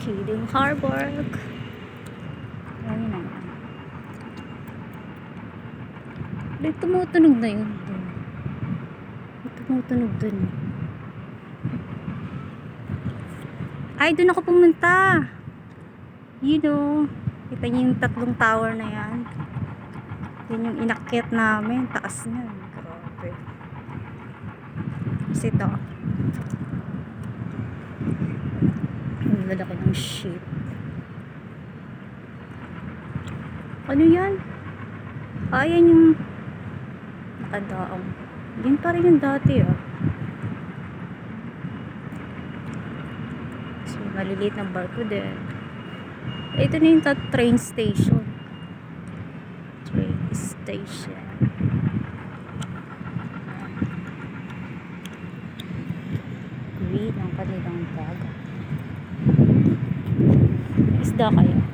Kidding Harbor. Ayun na. May tumutunog na yun. May tumutunog dun. Ay, dun ako pumunta. You know, kita niyo yung tatlong tower na yan. Yan yung inakyat namin. Taas na. Grabe. Kasi ito. Ang lalaki ng ship. Ano yan? Ayan yung nakadaang. Yan pa rin yung dati So, maliliit ng barko din. Ito na yung train station. Train station. Green ang kanilang dagat. Isda kayo.